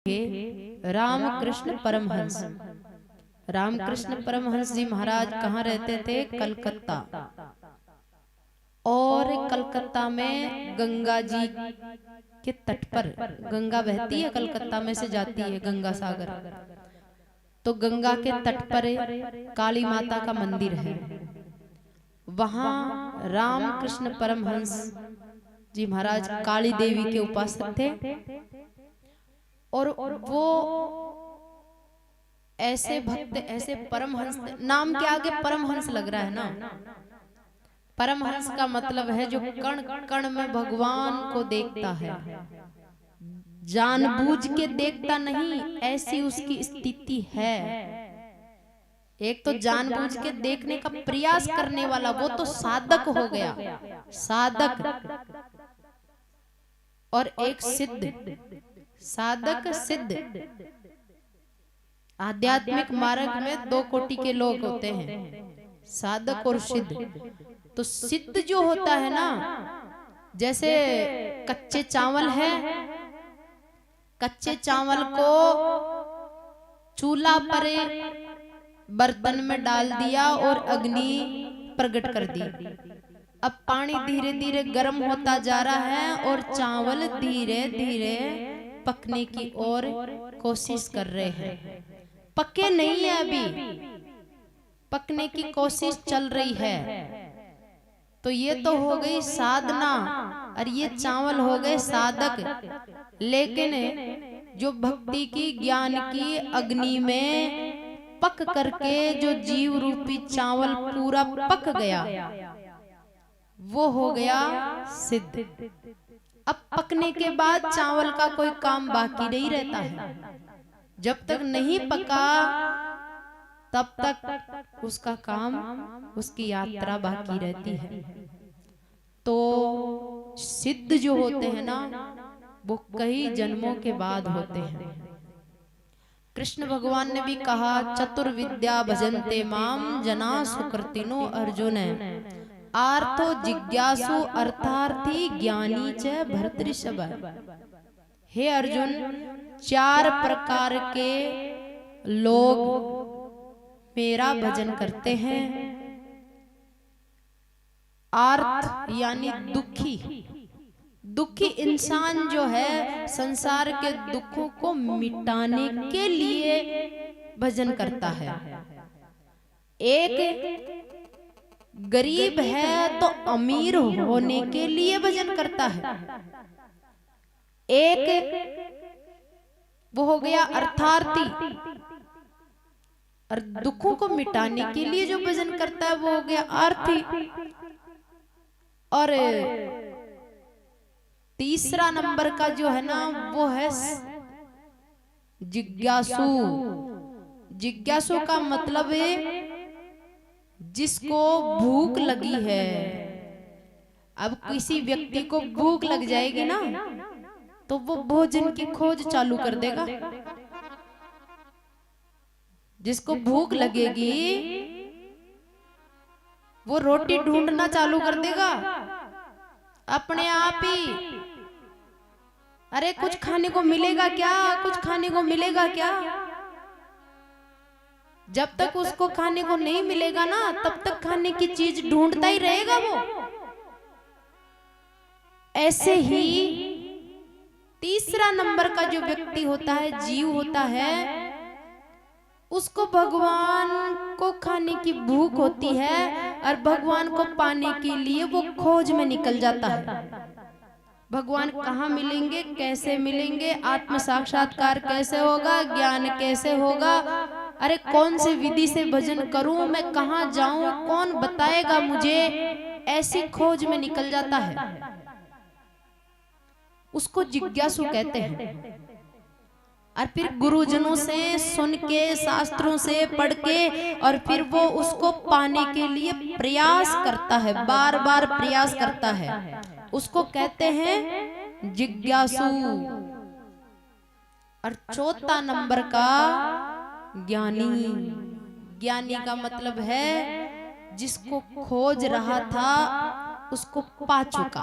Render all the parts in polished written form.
थे रामकृष्ण परमहंस। रामकृष्ण परमहंस जी महाराज कहाँ रहते थे? कलकत्ता। और कलकत्ता में गंगा जी के तट पर, गंगा बहती है कलकत्ता में से जाती है गंगा सागर, तो गंगा के तट पर काली माता का मंदिर है। वहां रामकृष्ण परमहंस जी महाराज काली देवी के उपासक थे। और वो ऐसे भक्त, ऐसे परमहंस, नाम के आगे परमहंस लग रहा है ना। परमहंस का मतलब है जो कण कण में भगवान को देखता है, जानबूझ के देखता नहीं, ऐसी उसकी स्थिति है। एक तो जानबूझ के देखने का प्रयास करने वाला, वो तो साधक हो गया, साधक। और एक सिद्ध, साधक सिद्ध। आध्यात्मिक मार्ग में दो कोटि के लोग होते हैं, साधक और सिद्ध। तो सिद्ध जो होता है ना, जैसे कच्चे चावल है, कच्चे चावल को चूल्हा पर बर्तन में डाल दिया और अग्नि प्रकट कर दी। अब पानी धीरे धीरे गर्म होता जा रहा है और चावल धीरे धीरे पकने की ओर कोशिश कर रहे हैं। पके नहीं है अभी, पकने की कोशिश चल रही है। तो ये तो हो गई साधना और ये चावल हो गए साधक। लेकिन जो भक्ति की, ज्ञान की अग्नि में पक करके जो जीव रूपी चावल पूरा पक गया, वो हो गया सिद्ध। अब पकने के बाद चावल का कोई काम बाकी नहीं रहता है। जब तक नहीं पका तब तक उसका काम, उसकी यात्रा बाकी रहती है। तो सिद्ध जो होते हैं ना, वो कई जन्मों के बाद होते हैं। कृष्ण भगवान ने भी कहा, चतुर्विद्या भजन्ते माम जना सुकृतिनो अर्जुन। आर्थो जिज्ञासु अर्थार्थी ज्ञानी च भर्तृषभ। हे अर्जुन, चार प्रकार के लोग मेरा भजन करते हैं। आर्थ यानी दुखी, दुखी इंसान जो है संसार के दुखों को मिटाने के लिए भजन करता है। एक गरीब है तो अमीर होने के लिए भजन करता है। एक वो हो गया अर्थार्थी, और दुखों को मिटाने के लिए जो भजन करता है वो हो गया आर्थी। और तीसरा नंबर का जो है ना, वो है जिज्ञासु। जिज्ञासु का मतलब है जिसको भूख लगी है। अब किसी व्यक्ति को भूख लग जाएगी ना, तो वो भोजन की खोज चालू कर देगा। जिसको भूख लगेगी वो रोटी ढूंढना चालू कर देगा अपने आप ही। अरे कुछ खाने को मिलेगा क्या, कुछ खाने को मिलेगा क्या। जब तक उसको खाने को नहीं मिलेगा ना, तब तक खाने की चीज ढूंढता ही रहेगा वो। ऐसे ही तीसरा नंबर का जो व्यक्ति होता है, जीव होता है, उसको भगवान को खाने की भूख होती है और भगवान को पाने के लिए वो खोज में निकल जाता है। भगवान कहाँ मिलेंगे, कैसे मिलेंगे, आत्म साक्षात्कार कैसे होगा, ज्ञान कैसे होगा, अरे कौन से विधि से भजन करूं, मैं कहाँ जाऊं, कौन बताएगा मुझे, ऐसी खोज में निकल जाता है। उसको जिज्ञासु कहते हैं। और फिर गुरुजनों से सुन के, शास्त्रों से पढ़ के, और फिर वो उसको पाने के लिए प्रयास करता है, बार बार प्रयास करता है। उसको कहते हैं जिज्ञासु। और चौथा नंबर का ज्ञानी। ज्ञानी का मतलब है जिसको खोज रहा था उसको पा चुका।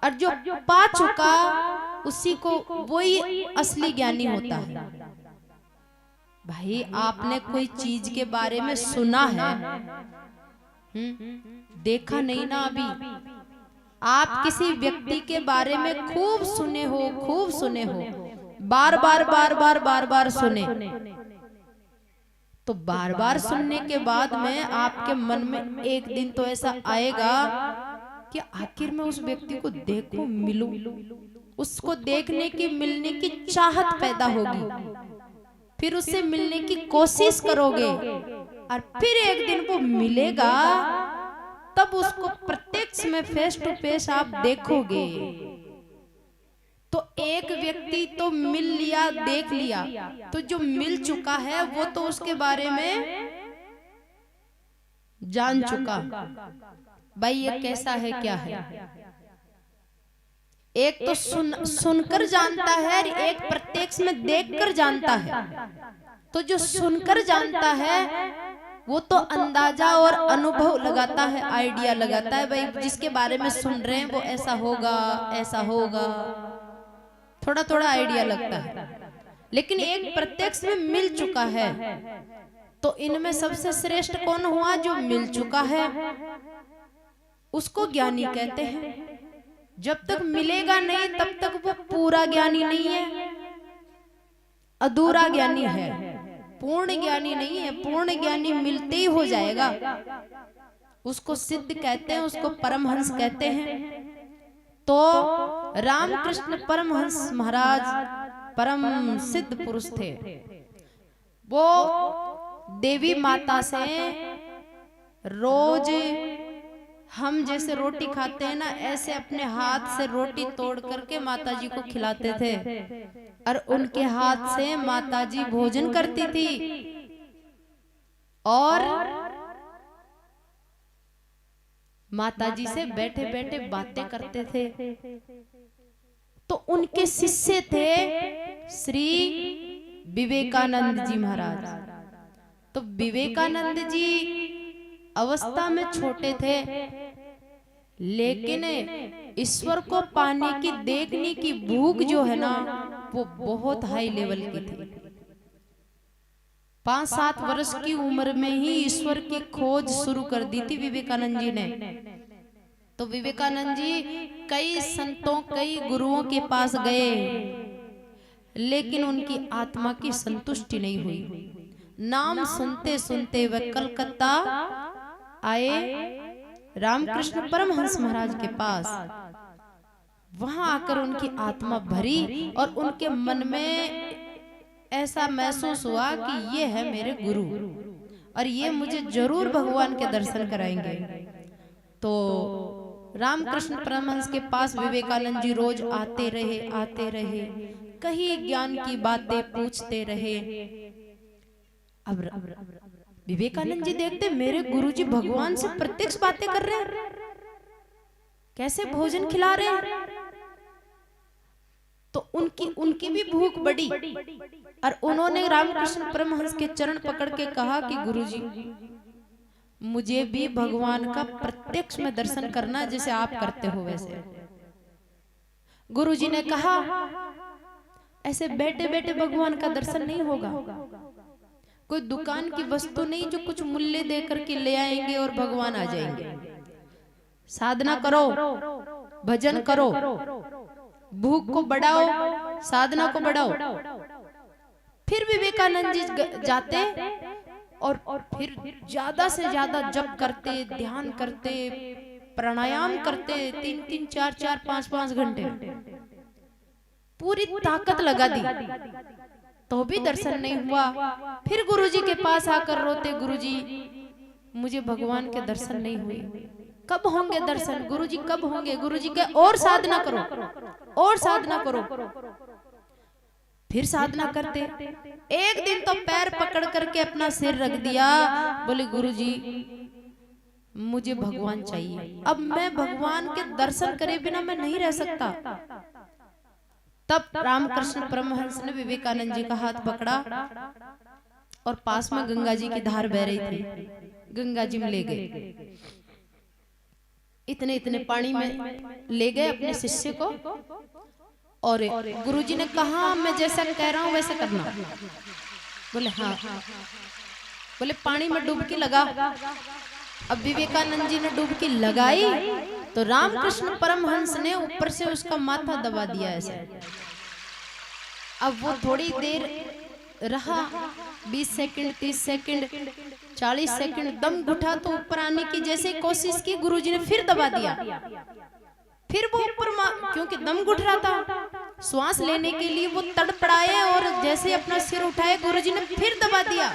और जो पा चुका उसी को वही असली ज्ञानी होता है। भाई आपने कोई चीज के बारे में सुना है, देखा नहीं ना अभी। आप किसी व्यक्ति के बारे में खूब सुने हो, खूब सुने हो, बार बार बार बार बार बार सुने, तो बार बार सुनने के बाद में आपके मन में एक दिन तो ऐसा आएगा कि आखिर मैं उस व्यक्ति को देखूं, मिलूं, उसको देखने की, मिलने की चाहत पैदा होगी, फिर उससे मिलने की कोशिश करोगे, और फिर एक दिन वो मिलेगा, तब उसको प्रत्यक्ष में फेस टू फेस आप देखोगे। तो एक व्यक्ति तो मिल लिया, देख लिया, तो जो मिल चुका है वो तो उसके बारे में जान चुका, भाई ये कैसा है, क्या है। एक तो सुनकर जानता है, एक प्रत्यक्ष में देखकर जानता है। तो जो सुनकर जानता है वो तो अंदाजा और अनुभव लगाता है, आइडिया लगाता है, भाई जिसके बारे में सुन रहे हैं वो ऐसा होगा, ऐसा होगा, थोड़ा थोड़ा आइडिया लगता है। लेकिन एक प्रत्यक्ष में मिल चुका है, तो इनमें सबसे श्रेष्ठ कौन हुआ? जो मिल चुका है, उसको ज्ञानी कहते हैं। जब तक मिलेगा नहीं तब तक वो पूरा ज्ञानी नहीं है, अधूरा ज्ञानी है, पूर्ण ज्ञानी नहीं है। पूर्ण ज्ञानी मिलते ही हो जाएगा, उसको सिद्ध कहते हैं, उसको परमहंस कहते हैं। तो रामकृष्ण परमहंस महाराज परम सिद्ध पुरुष थे। वो देवी माता से रोज हम जैसे रोटी खाते हैं ना, ऐसे अपने हाथ से रोटी तोड़ करके माता जी को खिलाते थे, और उनके हाथ से माता जी भोजन करती थी, और माता जी से बैठे बैठे बातें करते थे। तो उनके शिष्य थे श्री विवेकानंद जी महाराज। तो विवेकानंद जी अवस्था में छोटे थे, लेकिन ईश्वर को पाने की, देखने की भूख जो है ना, वो बहुत हाई लेवल की थी। 5-7 वर्ष की उम्र में ही ईश्वर की खोज शुरू कर दी थी विवेकानंद जी ने। तो विवेकानंद जी कई संतों, कई गुरुओं के पास गए, लेकिन उनकी आत्मा की संतुष्टि नहीं हुई। नाम सुनते सुनते वे कलकत्ता आए रामकृष्ण परमहंस महाराज के पास। वहां आकर उनकी आत्मा भरी, और उनके मन में ऐसा महसूस हुआ कि ये है मेरे गुरु, और ये मुझे जरूर भगवान के दर्शन कराएंगे। तो रामकृष्ण परमहंस के पास विवेकानंद जी रोज आते रहे, कहीं ज्ञान की बातें पूछते रहे। अब विवेकानंद जी देखते मेरे गुरुजी भगवान से प्रत्यक्ष बातें कर रहे हैं, कैसे भोजन खिला रहे हैं। तो उनकी भी भूख बढ़ी, और उन्होंने रामकृष्ण परमहंस के चरण पकड़ के कहा कि गुरुजी, मुझे भी भगवान का प्रत्यक्ष में दर्शन करना जैसे आप करते हो वैसे। गुरुजी ने कहा ऐसे बैठे बैठे भगवान का दर्शन नहीं होगा। कोई दुकान की वस्तु नहीं जो कुछ मूल्य दे करके ले आएंगे और भगवान आ जाएंगे। साधना करो, भजन करो, भूख को बढ़ाओ, साधना को बढ़ाओ। फिर विवेकानंद जी जाते और फिर ज्यादा से ज्यादा जप करते, ध्यान करते, प्राणायाम करते, 3-3, 4-4, 5-5 घंटे, पूरी ताकत लगा दी, तो भी दर्शन नहीं हुआ। फिर गुरुजी के पास आकर रोते, गुरुजी मुझे भगवान के दर्शन नहीं हुए, कब होंगे दर्शन गुरुजी, कब होंगे। गुरुजी के और साधना करो, और साधना करो। फिर साधना करते, एक दिन तो पैर पकड़ करके अपना सिर रख दिया, बोले गुरुजी मुझे भगवान चाहिए, अब मैं भगवान के दर्शन करे बिना मैं नहीं रह सकता। तब रामकृष्ण परमहंस ने विवेकानंद जी का हाथ पकड़ा और पास में गंगा जी की धार बह रही थी, गंगा जी में ले गए। इतने इतने पानी में ले गए अपने शिष्य को, और गुरुजी ने कहा मैं जैसा कह रहा हूं वैसे करना। बोले हाँ। बोले पानी में डुबकी लगा। अब विवेकानंद जी ने डुबकी लगाई तो रामकृष्ण परमहंस ने ऊपर से उसका माथा दबा दिया ऐसे। अब वो थोड़ी देर रहा, 20 सेकंड, 30 सेकंड, 40 सेकंड, दम घुटा तो ऊपर आने की जैसे कोशिश की, गुरुजी ने फिर दबा दिया। फिर वो ऊपर, क्योंकि दम घुट रहा था, श्वास लेने के लिए वो तड़पड़ाए और जैसे अपना सिर उठाए, गुरुजी ने फिर दबा दिया।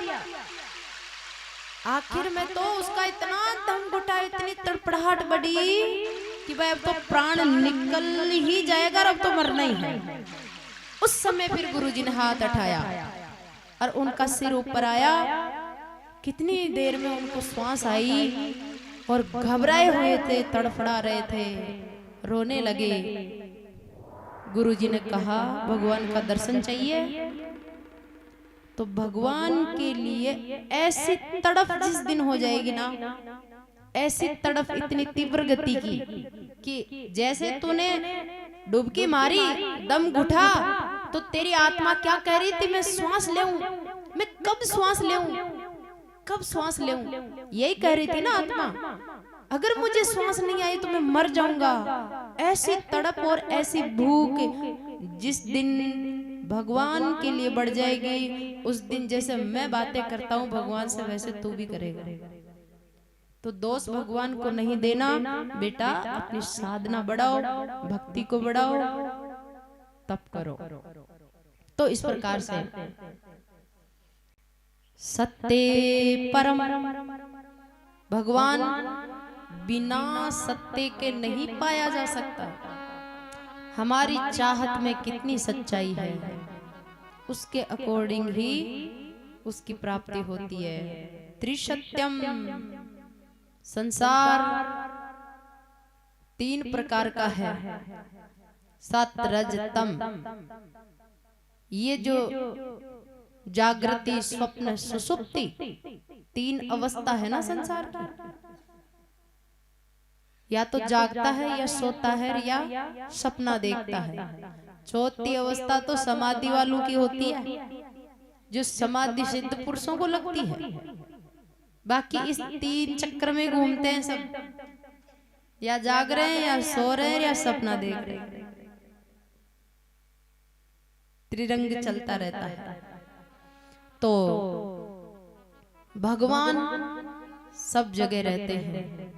आखिर में तो उसका इतना दम घुटा, इतनी तड़पड़ाहट बढ़ी कि भाई अब तो प्राण निकल ही जाएगा, अब तो मरना ही है। उस समय फिर गुरुजी ने हाथ उठाया और उनका सिर ऊपर आया। कितनी देर में उनको श्वास आई और घबराए हुए थे, तड़फड़ा रहे थे, रोने लगे। गुरुजी ने कहा भगवान का दर्शन चाहिए? तो भगवान के लिए ऐसी तड़फ जिस दिन हो जाएगी ना, ऐसी तड़फ इतनी तीव्र गति की कि जैसे तूने डुबकी मारी, दम घुटा, तो तेरी आत्मा क्या कह रही थी? मैं श्वास लेऊं, मैं कब श्वास लेऊं, कब श्वास लेऊं, यही कह रही थी ना आत्मा। अगर मुझे श्वास नहीं आई तो मैं मर जाऊंगा। ऐसी तड़प और ऐसी भूख जिस दिन भगवान के लिए बढ़ जाएगी, उस दिन जैसे मैं बातें करता हूं भगवान से, वैसे तू भी करेगा। तो दोष भगवान को नहीं देना बेटा, अपनी साधना बढ़ाओ, भक्ति को बढ़ाओ, तप करो। तो इस प्रकार से सत्य परम, भगवान बिना सत्य के नहीं पाया जा सकता। हमारी चाहत में कितनी सच्चाई है, उसके अकॉर्डिंग ही उसकी प्राप्ति होती है। त्रिसत्यम, संसार 3 प्रकार का है, सत रज तम। ये जो जागृति, स्वप्न, सुषुप्ति 3 अवस्था है ना संसार की, या तो जागता है या सोता है या सपना देखता है। चौथी अवस्था तो समाधि वालों की होती है, जो समाधि सिद्ध पुरुषों को लगती है। बाकी इस 3 चक्र में घूमते हैं सब, या जाग रहे हैं या सो रहे हैं या सपना देख रहे हैं, त्रिरंग चलता रहता है। तो भगवान सब जगह रहते हैं,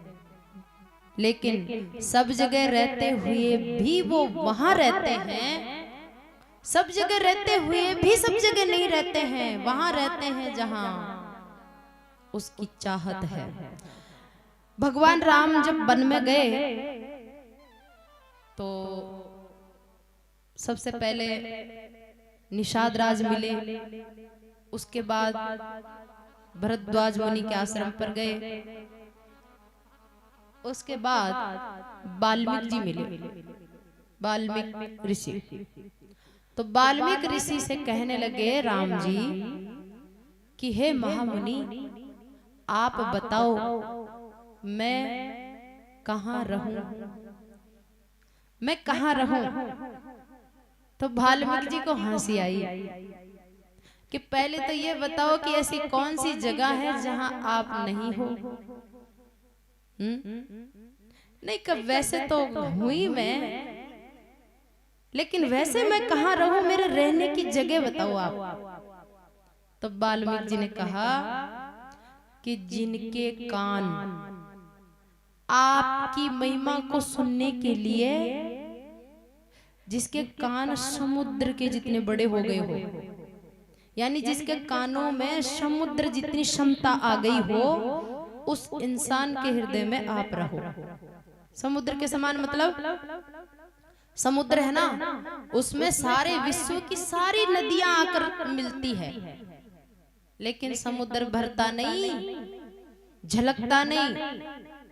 लेकिन सब जगह रहते हुए भी वो वहां रहते हैं। सब जगह रहते हुए भी सब जगह नहीं रहते हैं, वहां रहते हैं जहां उसकी चाहत है। भगवान राम जब वन में गए तो सबसे पहले निषाद राज मिले, उसके बाद भरद्वाज मुनि के आश्रम पर गए, उसके बाद वाल्मीकि जी मिले, वाल्मीकि ऋषि। तो वाल्मीकि ऋषि से कहने लगे राम जी कि हे महामुनि, आप बताओ मैं कहाँ रहूं, मैं कहाँ रहूं। तो वाल्मीकि जी को हंसी आई कि पहले तो ये बताओ कि ऐसी कौन सी जगह है जहां आप नहीं हो। नहीं, कब वैसे तो हुई मैं, लेकिन वैसे मैं कहाँ रहूं, मेरे रहने की जगह बताओ आप। तो वाल्मीकि जी ने कहा कि जिनके कान आपकी महिमा को सुनने के लिए, जिसके कान समुद्र के जितने बड़े हो गए हो, यानी जिसके कानों में समुद्र जितनी क्षमता आ गई हो, उस इंसान के हृदय में आप रहो। समुद्र के समान मतलब समुद्र है ना, उसमें सारे विश्व की सारी नदियां आकर मिलती है, लेकिन समुद्र भरता नहीं, झलकता नहीं,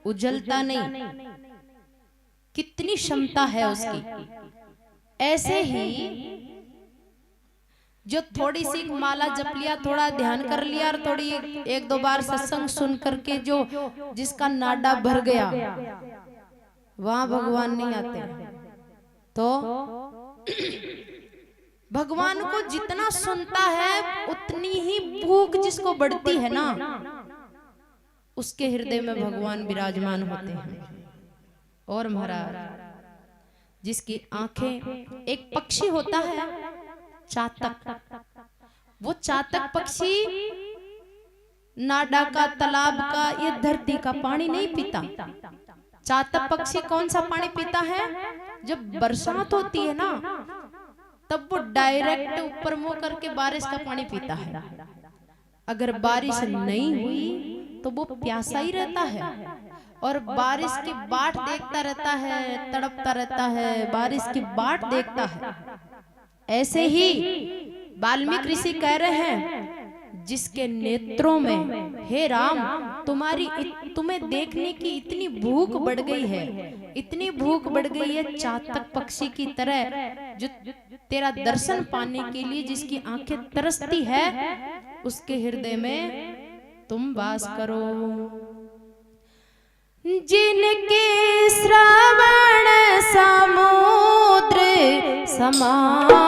उजलता नहीं। कितनी क्षमता है उसकी। ऐसे ही जो थोड़ी सी माला जप लिया, थोड़ा ध्यान कर लिया और थोड़ी 1-2 बार सत्संग सुन करके जो जिसका नाडा भर गया, वहां भगवान नहीं आते। तो भगवान को जितना सुनता है उतनी ही भूख जिसको बढ़ती है ना, उसके हृदय में भगवान विराजमान होते हैं। और महाराज, जिसकी आंखें, एक पक्षी होता है चातक, वो चातक पक्षी नाडा का, तालाब का, ये धरती का पानी नहीं पीता। चातक पक्षी कौन सा पानी पीता है? जब बरसात होती है ना, तब वो डायरेक्ट ऊपर मुंह करके बारिश का पानी पीता है। अगर बारिश नहीं हुई तो वो प्यासा ही रहता है और बारिश की बाट देखता रहता है, तड़पता रहता है, बारिश की बाट देखता है। ऐसे ही वाल्मीकि ऋषि कह रहे हैं, जिसके नेत्रों में हे राम तुम्हें देखने की इतनी भूख बढ़ गई है, इतनी भूख बढ़ गई है चातक पक्षी की तरह, जो तेरा दर्शन पाने के लिए जिसकी आंखें तरसती है, उसके हृदय में तुम वास करो। जिनके श्रवण समुद्र समान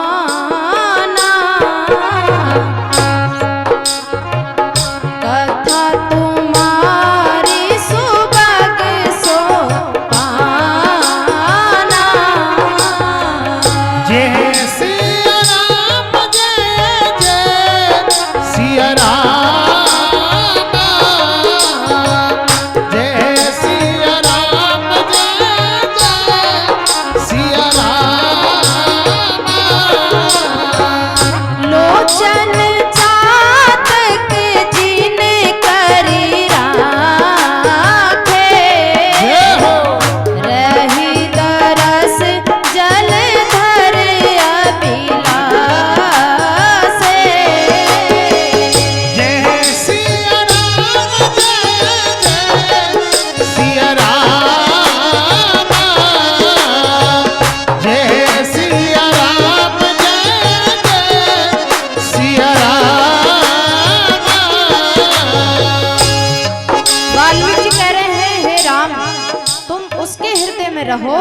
रहो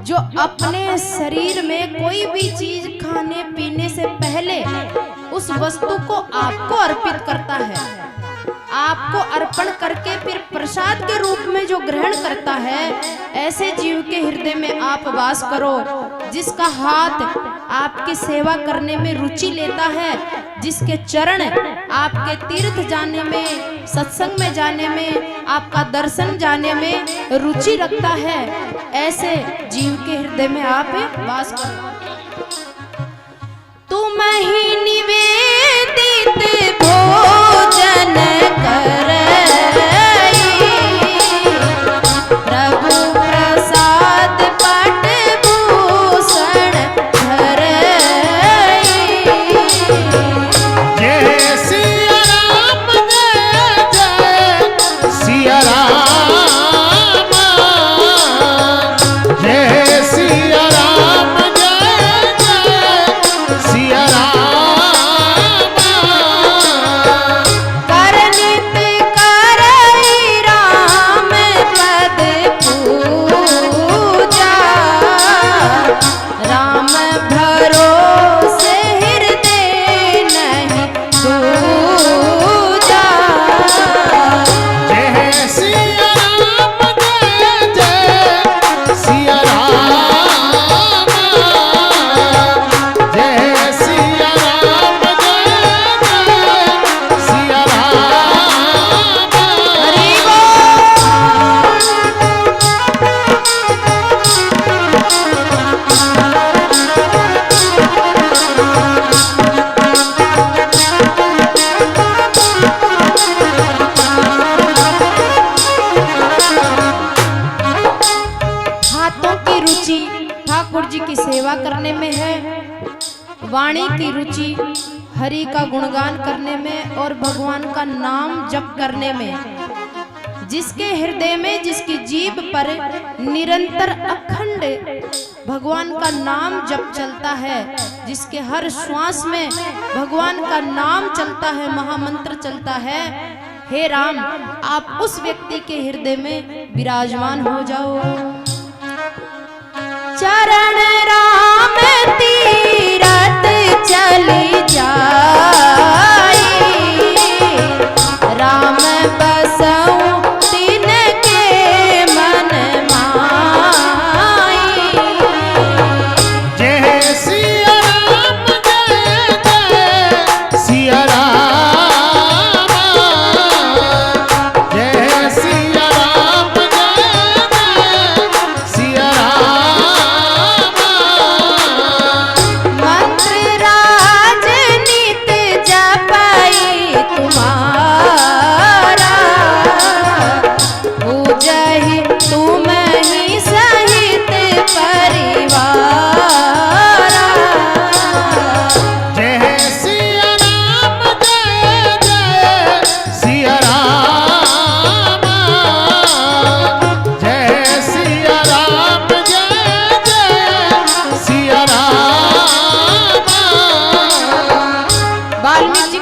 जो अपने शरीर में कोई भी चीज खाने पीने से पहले उस वस्तु को आपको अर्पित करता है, आपको अर्पण करके फिर प्रसाद के रूप में जो ग्रहण करता है, ऐसे जीव के हृदय में आप वास करो। जिसका हाथ आपकी सेवा करने में रुचि लेता है, जिसके चरण आपके तीर्थ जाने में, सत्संग में जाने में, आपका दर्शन जाने में रुचि रखता है, ऐसे जीव के हृदय में आप वास करो। तुम ही निवेदित भोजन कर करने में है, वाणी की रुचि हरि का गुणगान करने में और भगवान का नाम जप करने में। जिसके हृदय में, जिसकी जीभ पर निरंतर अखंड भगवान का नाम जप चलता है, जिसके हर श्वास में भगवान का नाम चलता है, महामंत्र चलता है, हे राम आप उस व्यक्ति के हृदय में विराजमान हो जाओ। चरण राम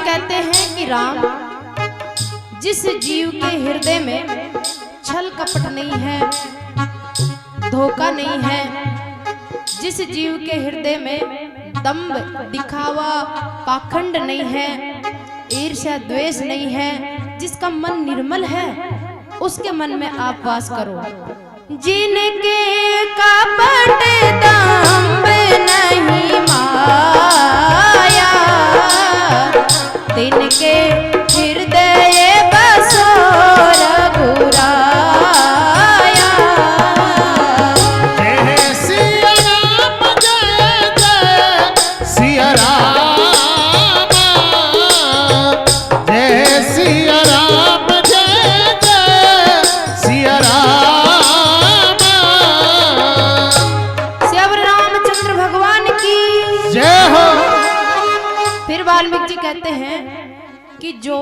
कहते हैं कि राम, जिस जीव के हृदय में छल कपट नहीं है, धोखा नहीं है, जिस जीव के हृदय में दंभ, दिखावा, पाखंड नहीं है, ईर्ष्या द्वेष नहीं है, जिसका मन निर्मल है, उसके मन में आप वास करो। जिनके कपट दंभ नहीं माया, तिनके हृदय बसो रघुराया। जय सिया राम जय जय सिया राम, जय सिया राम जय जय सिया राम। श्री रामचंद्र भगवान की जय हो। फिर वाल्मीकि जी कहते हैं कि जो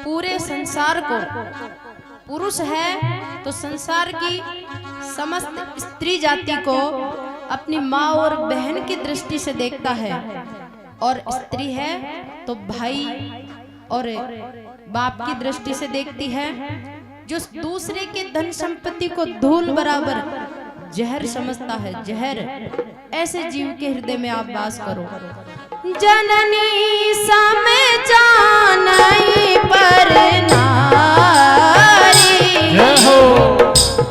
पूरे संसार को, पुरुष है तो संसार की समस्त स्त्री जाति को अपनी माँ और बहन की दृष्टि से देखता है, और स्त्री है तो भाई और बाप की दृष्टि से देखती है। जो दूसरे के धन संपत्ति को धूल बराबर जहर समझता है, जहर, ऐसे जीव के हृदय में आप वास करो। जननी सम जानई पर नारी,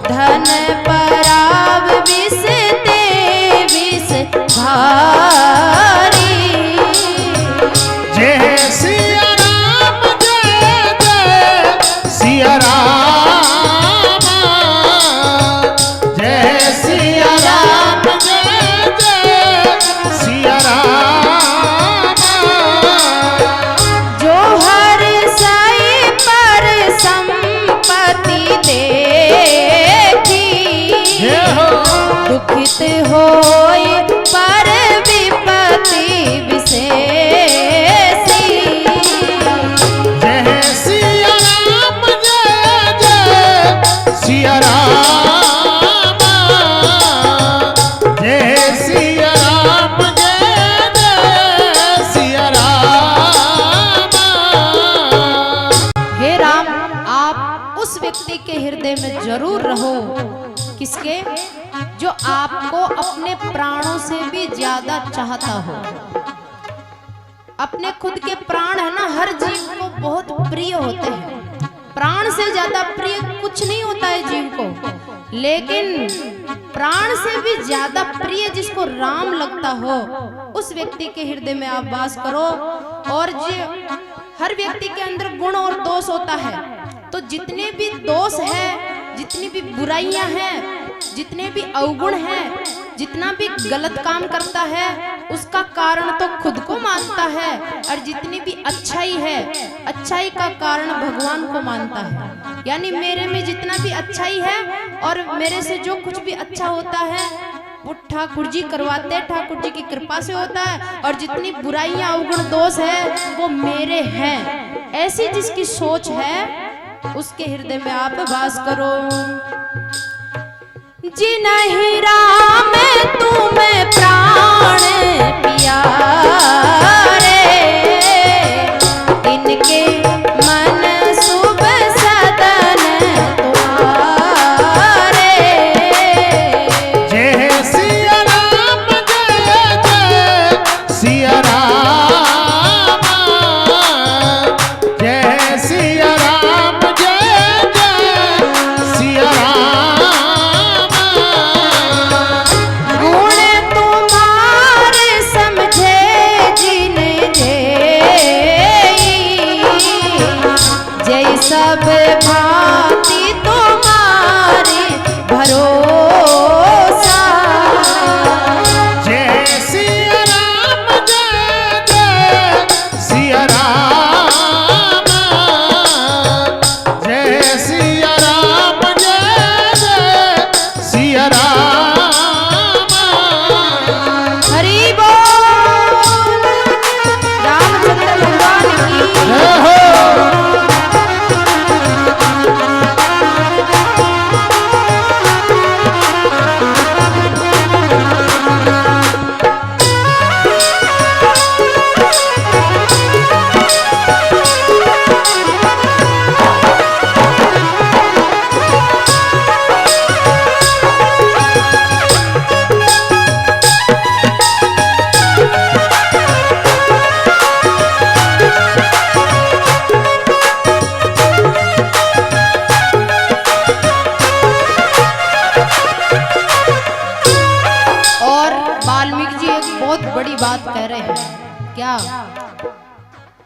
धन पराव विष ते विष भारी। जय सिया राम जय जय सिया राम, जय सिया राम जय जय सिया राम। जो हर साई पर संपत्ति देखी, दुखित होए पर विपत्ति विशेषी। जय सिया राम जय जय सिया राम, जय सिया राम जय जय सिया राम। हे राम, आप उस व्यक्ति के हृदय में जरूर रहो, किसके? जो आपको अपने प्राणों से भी ज्यादा चाहता हो। अपने खुद के प्राण है ना, हर जीव को बहुत प्रिय होते हैं। प्राण से ज्यादा प्रिय कुछ नहीं होता है जीव को, लेकिन प्राण से भी ज्यादा प्रिय जिसको राम लगता हो, उस व्यक्ति के हृदय में आप वास करो। और जो हर व्यक्ति के अंदर गुण और दोष होता है, तो जितने भी दोष है, जितनी भी बुराइयां हैं, जितने भी अवगुण हैं, जितना भी गलत काम करता है, उसका कारण तो खुद को मानता है, और जितनी भी अच्छाई है, अच्छाई का कारण भगवान को मानता है। यानी मेरे में जितना भी अच्छाई है और मेरे से जो कुछ भी अच्छा होता है वो ठाकुर जी करवाते हैं, ठाकुर जी की कृपा से होता है, और जितनी बुराइयां अवगुण दोष है वो मेरे हैं। ऐसी जिसकी सोच है उसके हृदय में आप वास करो। जिन्हीं राम तुम्हें प्राण प्यारे, इनके मन शुभ सदन तुम्हारे। जय सिया राम जय जय सिया राम, जय सिया राम जय जय सिया राम। गुण तुम्हारे समझे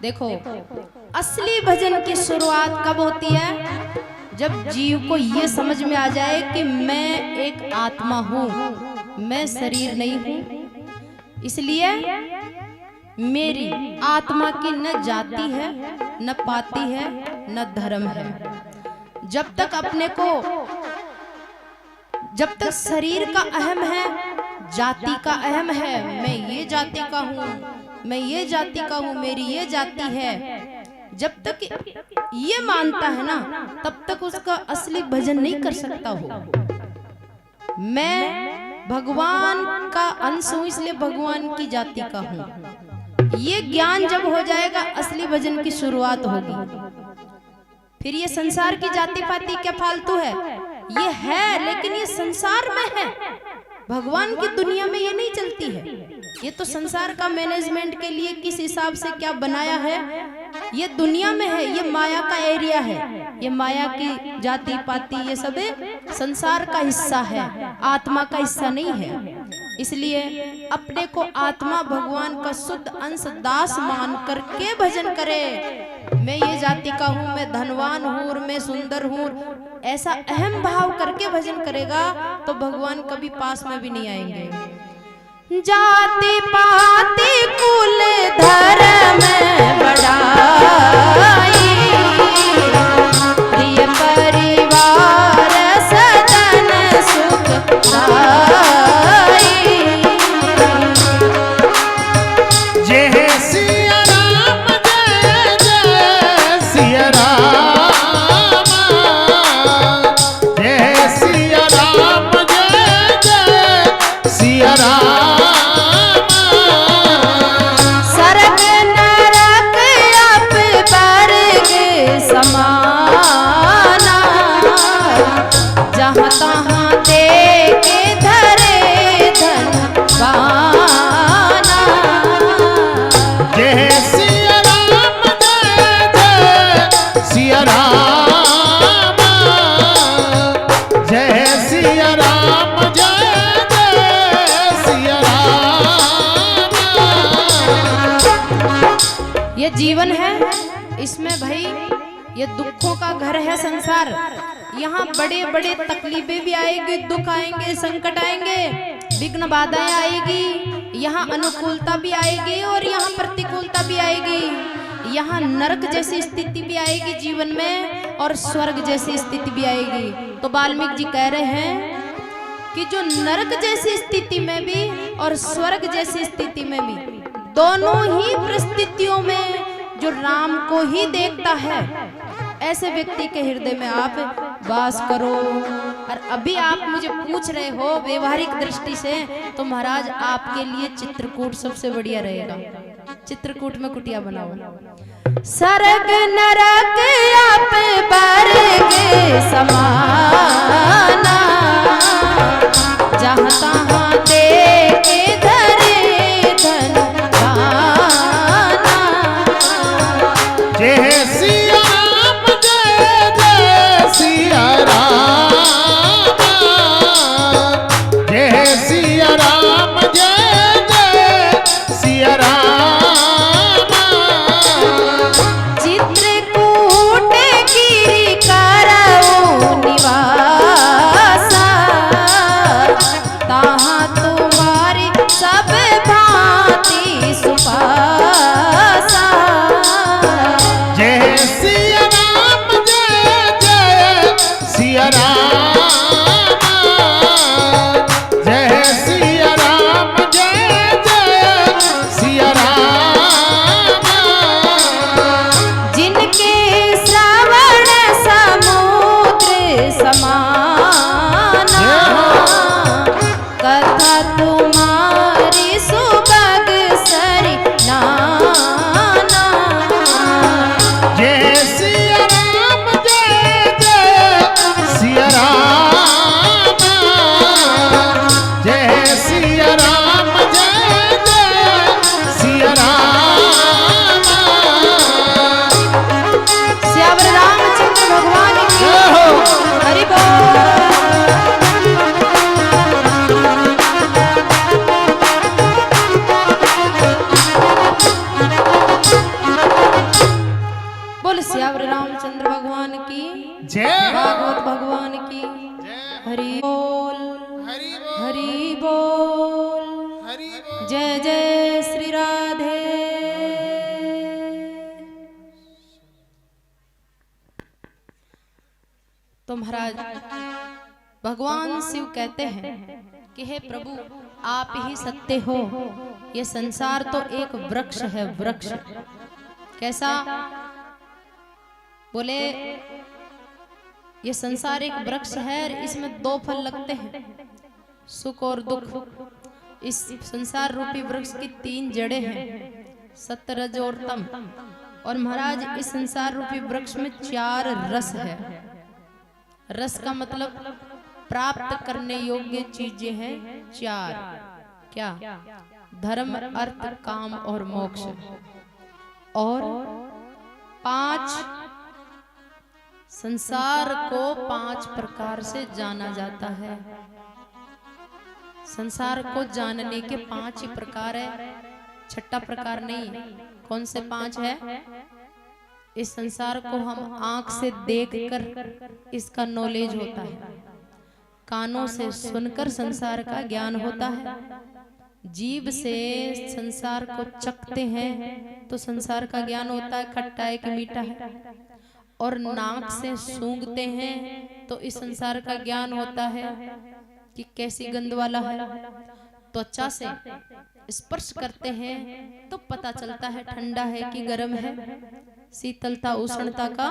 देखो, असली भजन की शुरुआत कब होती है? जब जीव को ये समझ में आ जाए कि मैं एक आत्मा हूं, मैं शरीर नहीं हूं। इसलिए मेरी आत्मा की न जाति है, न पाति है, न धर्म है। जब तक अपने को, जब तक शरीर का अहम है, जाति का अहम है, मैं ये जाति का हूँ, मैं ये जाति का हूँ, मेरी ये जाति है, जब तक ये मानता है ना, तब तक उसका असली भजन नहीं कर सकता हो। मैं भगवान का अंश हूँ, इसलिए भगवान की जाति का हूँ। ये ज्ञान जब हो जाएगा, असली भजन की शुरुआत होगी। फिर ये संसार की जाति पाति क्या फालतू है? ये है, लेकिन ये संसार में है, भगवान की दुनिया में ये नहीं चलती है। ये तो संसार का मैनेजमेंट के लिए किस हिसाब से क्या बनाया है, ये दुनिया में है, ये माया का एरिया है, ये माया की जाति पाति ये सब संसार का हिस्सा है, आत्मा का हिस्सा नहीं है। इसलिए अपने को आत्मा भगवान का शुद्ध अंश दास मान करके भजन करे। मैं ये जाति का हूँ, मैं धनवान हूँ और मैं सुंदर हूँ, ऐसा अहम भाव करके भजन करेगा तो भगवान कभी पास में भी नहीं आएंगे। जाति पाति कुल धर्म बढ़ाई, प्रिय परिवार सदन सुख पाई। जय सिया राम, जय जय सिया राम, जय सिया राम, जय जय सिया राम। सरग नरक अप बरग समाना, जहाँ तहाँ देके धरे धन पाना। जय सिया राम, जय जय सिया राम, जय सिया राम, जय जय सिया राम। ये जीवन है, इसमें भाई ये दुखों का घर है संसार। यहाँ बड़े बड़े तकलीफें भी आएंगी, दुख आएंगे, संकट आएंगे, विघ्न बाधाएं आएगी, यहाँ अनुकूलता भी आएगी और यहाँ प्रतिकूलता भी आएगी। यहाँ नरक जैसी स्थिति भी आएगी जीवन में और स्वर्ग जैसी स्थिति भी आएगी। तो वाल्मीकि जी कह रहे हैं कि जो नरक जैसी स्थिति में भी और स्वर्ग जैसी स्थिति में भी, दोनों ही परिस्थितियों में जो राम को ही देखता है, ऐसे व्यक्ति के हृदय में आप वास करो। और अभी आप मुझे पूछ रहे हो व्यवहारिक दृष्टि से, तो महाराज आपके लिए चित्रकूट सबसे बढ़िया रहेगा। चित्रकूट में कुटिया बनाओ। सरग नरक आप बरग समाना, जहाँ तहाँ देके धरे धन पाना। जय सिया राम, जय जय सिया राम, जय सिया राम, जय जय सिया राम। चित्रकूट गिरि करऊ निवासा, ताहाँ तो महाराज भगवान शिव कहते हैं कि हे प्रभु आप ही सत्य हो, ये संसार तो एक वृक्ष है, वृक्ष। कैसा? बोले ये संसार एक वृक्ष है, इसमें दो फल लगते हैं, सुख और दुख। इस संसार रूपी वृक्ष की तीन जड़ें हैं, सत्य रज और तम। और महाराज इस संसार रूपी वृक्ष में चार रस है। रस का मतलब प्राप्त करने योग्य चीजें हैं चार। क्या? धर्म, अर्थ, काम और मोक्ष। और पांच, संसार को पांच प्रकार से जाना जाता है। संसार को जानने के पांच ही प्रकार है, छठा प्रकार नहीं। कौन से पांच है? इस संसार को हम आंख से देखकर इसका नॉलेज होता है, कानों से सुनकर संसार का ज्ञान होता है, जीभ से संसार को चखते हैं तो संसार का ज्ञान होता है, खट्टा है कि मीठा है। और नाक से सूंघते हैं तो इस संसार का ज्ञान होता है कि कैसी गंध वाला है। त्वचा से स्पर्श करते हैं तो पता चलता है ठंडा है कि गर्म है, शीतलता उष्णता का।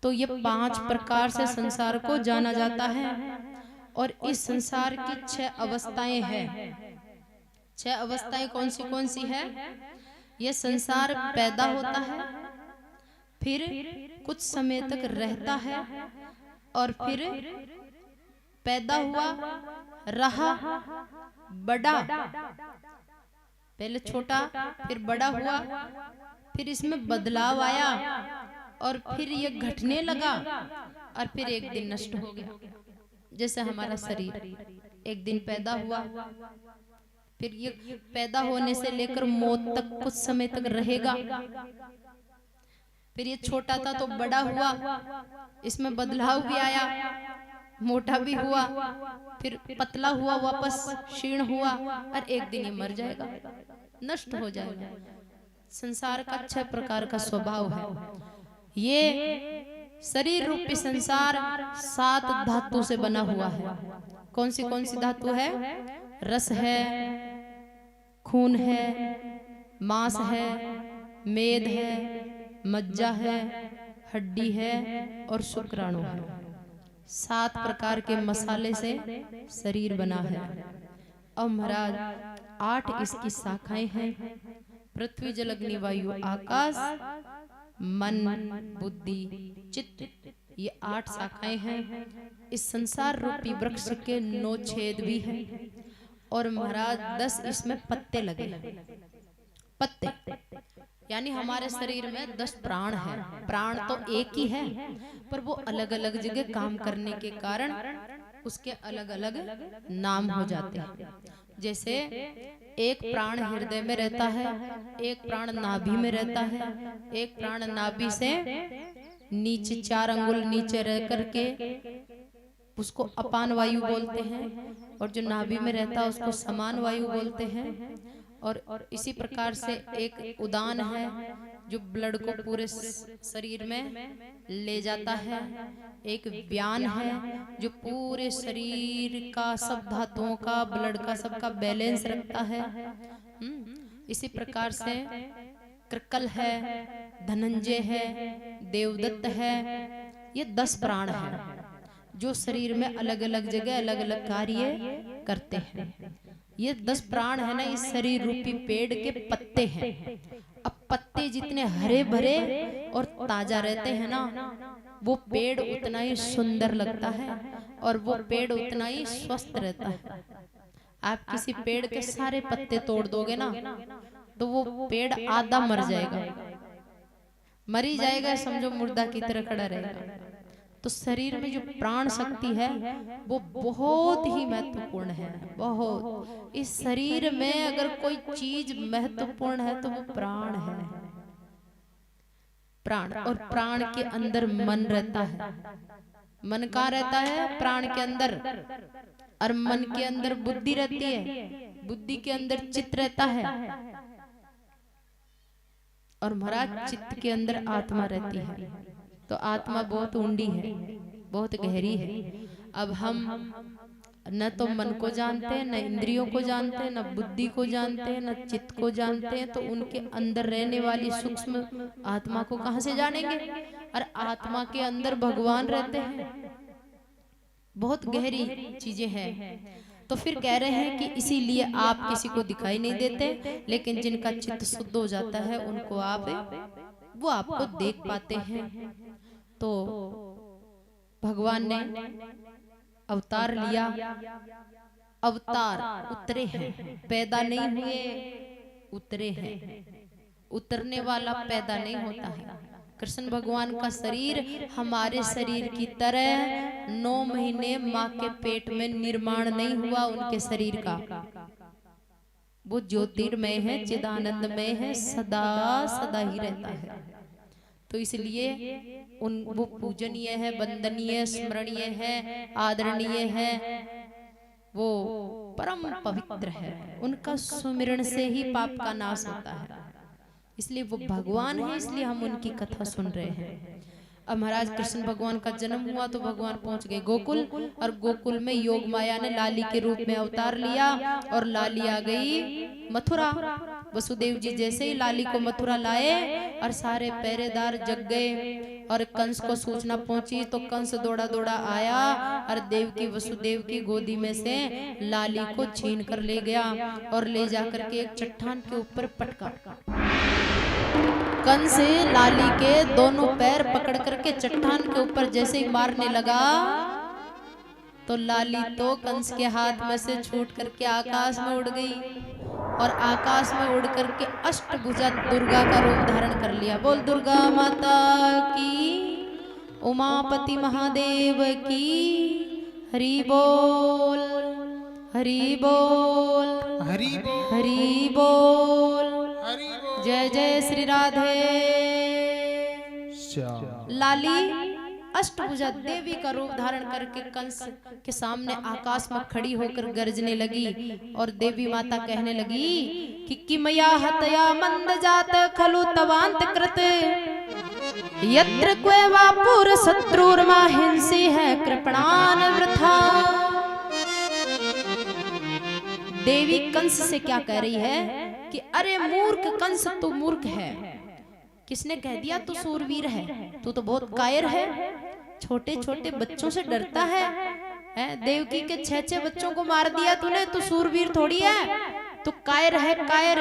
तो ये पांच प्रकार से संसार को जाना जाता है। और इस संसार की 6 अवस्थाएं हैं। 6 अवस्थाएं कौन सी है? ये संसार पैदा होता है, फिर कुछ समय तक रहता है, और फिर पैदा हुआ, रहा, बड़ा, पहले छोटा फिर बड़ा हुआ, फिर इसमें बदलाव आया, और फिर ये घटने लगा, और फिर एक दिन नष्ट हो गया। जैसे हमारा शरीर एक दिन पैदा हुआ, फिर ये पैदा होने से लेकर मौत तक कुछ समय तक रहेगा। फिर ये छोटा था तो बड़ा हुआ, इसमें बदलाव भी आया, मोटा भी हुआ, फिर पतला हुआ, वापस क्षीण हुआ, और एक दिन ये मर जाएगा, नष्ट हो जाएगा। संसार का 6 प्रकार का स्वभाव है। ये शरीर रूपी संसार 7 धातु से बना हुआ है। कौन सी धातु है? रस है, खून है, मांस है, मेद है, मज्जा है, हड्डी है और शुक्राणु है। 7 प्रकार के मसाले से शरीर बना है। अब महाराज 8 इसकी शाखाएं हैं। पृथ्वी, जल, अग्नि, वायु, आकाश, मन, बुद्धि, चित्त, ये 8 शाखाएं हैं। इस संसार रूपी वृक्ष के 9 छेद भी हैं। और महाराज 10 इसमें पत्ते लगे। पत्ते यानी हमारे शरीर में 10 प्राण हैं। प्राण तो एक ही है, पर वो अलग अलग जगह काम करने के कारण उसके अलग अलग नाम हो जाते हैं। जैसे एक प्राण हृदय में रहता है, एक प्राण नाभि में रहता है, एक प्राण नाभि से नीचे 4 अंगुल नीचे रह करके उसको अपान वायु बोलते हैं, और जो नाभि में रहता है उसको समान वायु बोलते हैं। और इसी प्रकार से एक उदान है जो ब्लड को पूरे शरीर में ले जाता है। एक व्यान है जो पूरे शरीर का, सब धातुओं का, ब्लड का, सबका बैलेंस रखता है। इसी प्रकार से कृकल है, धनंजय है, देवदत्त है। ये 10 प्राण हैं जो शरीर में अलग अलग जगह अलग अलग कार्य करते हैं। ये 10 प्राण है ना, इस शरीर रूपी पेड़ के पत्ते हैं। अब पत्ते जितने हरे भरे और ताजा रहते हैं ना, वो पेड़ उतना ही सुंदर लगता है, और वो पेड़ उतना ही स्वस्थ रहता है। आप किसी पेड़ के सारे पत्ते तोड़ दोगे ना, तो वो पेड़ आधा मर जाएगा, मर ही जाएगा, समझो मुर्दा की तरह खड़ा रहेगा। तो शरीर में जो प्राण शक्ति है वो बहुत ही महत्वपूर्ण है, बहुत। इस शरीर में अगर कोई चीज महत्वपूर्ण है तो वो प्राण है, प्राण। और प्राण के अंदर मन रहता है। मन कहाँ रहता है? प्राण के अंदर। और मन के अंदर बुद्धि रहती है, बुद्धि के अंदर चित्त रहता है, और महाराज चित्त के अंदर आत्मा रहती है। तो आत्मा बहुत ऊंडी है, बहुत गहरी है। अब हम न तो मन को जानते हैं, न इंद्रियों को जानते हैं, न बुद्धि को जानते हैं, न चित्त को जानते हैं, तो उनके अंदर रहने वाली सूक्ष्म आत्मा को कहां से जानेंगे? और आत्मा के अंदर भगवान रहते हैं, बहुत गहरी चीजें हैं। तो फिर कह रहे हैं कि इसीलिए आप किसी को दिखाई नहीं देते, लेकिन जिनका चित्त शुद्ध हो जाता है उनको वो आपको देख पाते हैं। तो भगवान ने अवतार लिया, अवतार उतरे हैं, पैदा नहीं हुए, उतरे हैं। उतरने वाला पैदा नहीं होता है। कृष्ण भगवान का शरीर हमारे शरीर की तरह 9 महीने माँ के पेट में निर्माण नहीं हुआ उनके शरीर का। वो ज्योतिर्मय है, चिदानंदमय है, सदा सदा ही रहता है। तो इसलिए वो पूजनीय है, वंदनीय, स्मरणीय है, आदरणीय है, वो परम पवित्र है। उनका सुमिरन से ही पाप का नाश होता है। इसलिए वो भगवान है, इसलिए हम उनकी कथा सुन रहे हैं। अब महाराज कृष्ण भगवान का जन्म हुआ तो भगवान पहुंच गए गोकुल, और गोकुल में योग माया ने लाली के रूप में अवतार लिया, और लाली आ गई मथुरा। वसुदेव जी जैसे ही लाली को मथुरा लाए और सारे पहरेदार जग गए, और कंस को सूचना पहुंची तो कंस दौड़ा दौड़ा आया और देवकी वसुदेव की गोदी में से लाली को छीन कर ले गया, और ले जाकर के एक चट्टान के ऊपर पटका। कंस लाली के दोनों पैर पकड़ करके चट्टान के ऊपर जैसे ही मारने लगा, तो लाली तो कंस के हाथ में से छूट करके आकाश में उड़ गई, और आकाश में उड़ करके अष्टभुजा दुर्गा का रूप धारण कर लिया। बोल दुर्गा माता की, उमापति महादेव की, हरि बोल, हरि बोल, हरि बोल, हरि बोल, हरि बोल। जय जय श्री राधे। लाली अष्टभुजा देवी का रूप धारण करके कंस के सामने आकाश में खड़ी होकर गरजने लगी, और देवी माता कहने लगी कि किमया हतया मंद जात खलु तवांत कृत, यत्र क्वेवा पुर शत्रुर्मा हिंसी है कृपणान वृथा। देवी कंस से क्या कह रही है कि अरे मूर्ख कंस, तू मूर्ख है। किसने कह दिया तू सूरवीर है? तू तो बहुत कायर है, छोटे छोटे बच्चों से डरता है। देवकी के 6 बच्चों को मार दिया तूने, तू सूरवीर थोड़ी है, तू कायर है, कायर।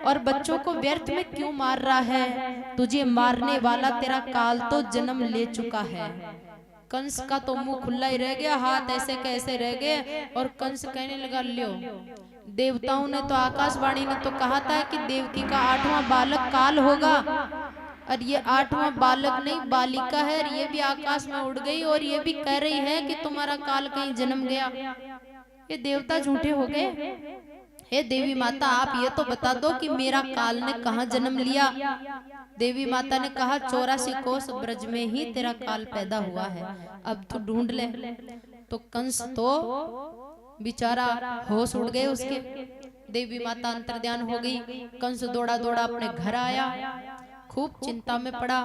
और बच्चों को व्यर्थ में क्यों मार रहा है? तुझे मारने वाला तेरा काल तो जन्म ले चुका है। कंस का तो मुंह खुला ही रह गया, हाथ ऐसे कैसे रह गए, और कंस कहने लगा ल्यो, देवताओं ने तो, आकाशवाणी ने तो कहा था कि देवकी का 8वां बालक काल होगा, और ये 8वां बालक नहीं बालिका है, और ये भी आकाश में उड़ गई, और ये भी कह रही है कि तुम्हारा काल कहीं जन्म गया। ये देवता झूठे हो गए। हे देवी माता, आप ये तो बता दो कि मेरा काल ने कहाँ जन्म लिया। देवी माता ने कहा 84 कोस ब्रज में ही तेरा काल पैदा हुआ है, अब तू ढूंढ ले। तो कंस तो बेचारा होश उड़ गए उसके। देवी माता अंतर्ध्यान हो गई। कंस दौड़ा दौड़ा अपने घर आया, खूब चिंता में पड़ा,